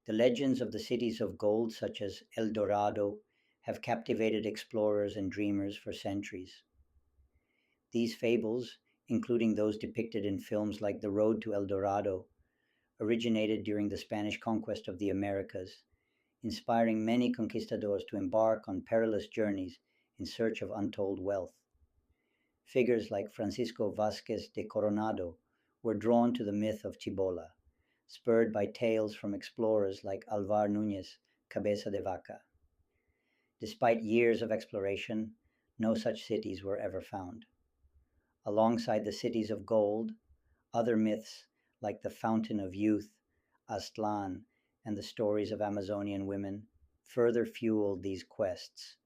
The legends of the cities of gold, such as El Dorado, have captivated explorers and dreamers for centuries. These fables, including those depicted in films like The Road to El Dorado, originated during the Spanish conquest of the Americas, inspiring many conquistadors to embark on perilous journeys in search of untold wealth. Figures like Francisco Vasquez de Coronado were drawn to the myth of Cibola, spurred by tales from explorers like Alvar Núñez Cabeza de Vaca. Despite years of exploration, no such cities were ever found. Alongside the cities of gold, other myths like the Fountain of Youth, Aztlan, and the stories of Amazonian women further fueled these quests,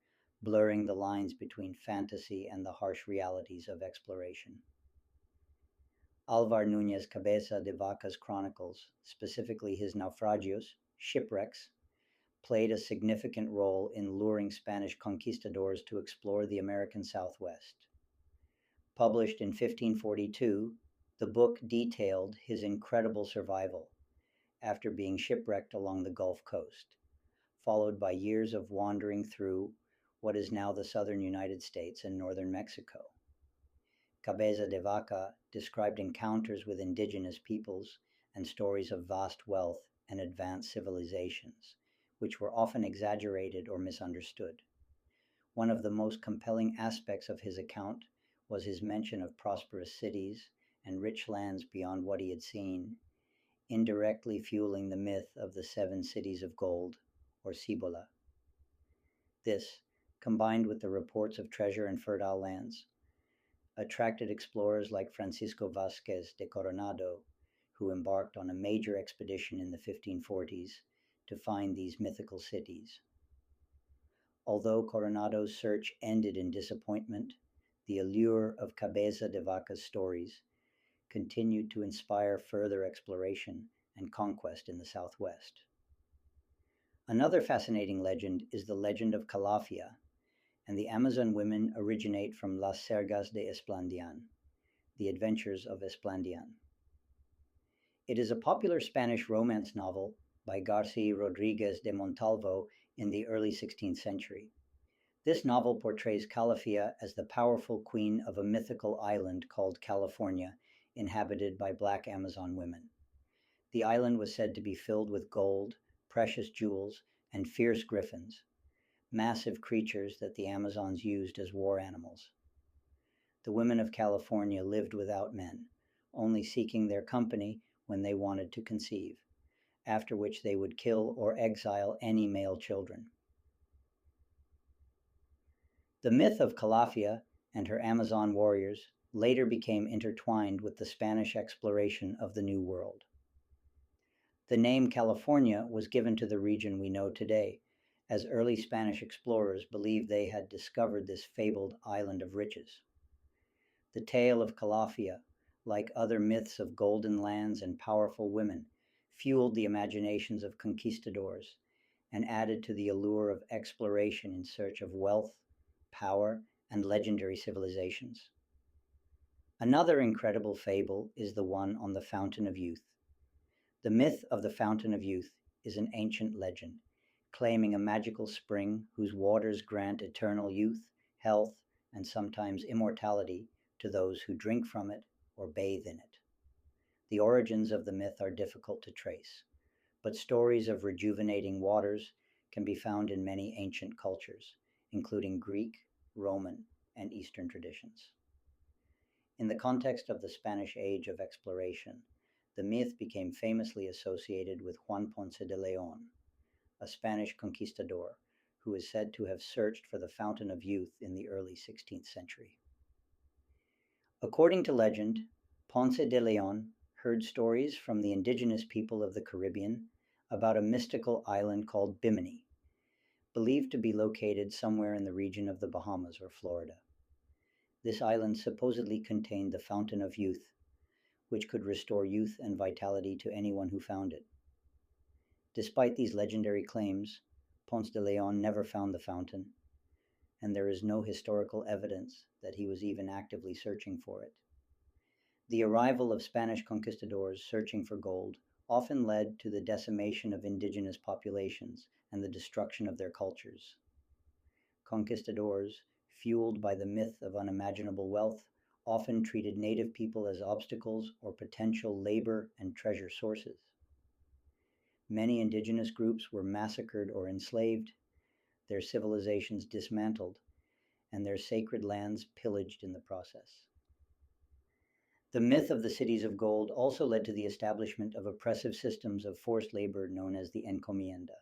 blurring the lines between fantasy and the harsh realities of exploration. Alvar Núñez Cabeza de Vaca's chronicles, specifically his naufragios, shipwrecks, played a significant role in luring Spanish conquistadors to explore the American Southwest. Published in 1542, the book detailed his incredible survival after being shipwrecked along the Gulf Coast, followed by years of wandering through what is now the southern United States and northern Mexico. Cabeza de Vaca described encounters with indigenous peoples and stories of vast wealth and advanced civilizations, which were often exaggerated or misunderstood. One of the most compelling aspects of his account was his mention of prosperous cities and rich lands beyond what he had seen, indirectly fueling the myth of the seven cities of gold, or Cibola. This, combined with the reports of treasure and fertile lands, attracted explorers like Francisco Vasquez de Coronado, who embarked on a major expedition in the 1540s to find these mythical cities. Although Coronado's search ended in disappointment, the allure of Cabeza de Vaca's stories continued to inspire further exploration and conquest in the Southwest. Another fascinating legend is the legend of Calafia, and the Amazon women originate from Las Sergas de Esplandian, the Adventures of Esplandian. It is a popular Spanish romance novel by Garci Rodriguez de Montalvo in the early 16th century. This novel portrays Calafia as the powerful queen of a mythical island called California, inhabited by black Amazon women. The island was said to be filled with gold, precious jewels, and fierce griffins, massive creatures that the Amazons used as war animals. The women of California lived without men, only seeking their company when they wanted to conceive, after which they would kill or exile any male children. The myth of Calafia and her Amazon warriors later became intertwined with the Spanish exploration of the New World. The name California was given to the region we know today, as early Spanish explorers believed they had discovered this fabled island of riches. The tale of Calafia, like other myths of golden lands and powerful women, fueled the imaginations of conquistadors and added to the allure of exploration in search of wealth, power, and legendary civilizations. Another incredible fable is the one on the Fountain of Youth. The myth of the Fountain of Youth is an ancient legend, claiming a magical spring whose waters grant eternal youth, health, and sometimes immortality to those who drink from it or bathe in it. The origins of the myth are difficult to trace, but stories of rejuvenating waters can be found in many ancient cultures, including Greek, Roman, and Eastern traditions. In the context of the Spanish Age of exploration, the myth became famously associated with Juan Ponce de Leon, a Spanish conquistador who is said to have searched for the Fountain of Youth in the early 16th century. According to legend, Ponce de Leon heard stories from the indigenous people of the Caribbean about a mystical island called Bimini, believed to be located somewhere in the region of the Bahamas or Florida. This island supposedly contained the Fountain of Youth, which could restore youth and vitality to anyone who found it. Despite these legendary claims, Ponce de Leon never found the fountain, and there is no historical evidence that he was even actively searching for it. The arrival of Spanish conquistadors searching for gold often led to the decimation of indigenous populations and the destruction of their cultures. Conquistadors, fueled by the myth of unimaginable wealth, often treated native people as obstacles or potential labor and treasure sources. Many indigenous groups were massacred or enslaved, their civilizations dismantled, and their sacred lands pillaged in the process. The myth of the cities of gold also led to the establishment of oppressive systems of forced labor known as the encomienda.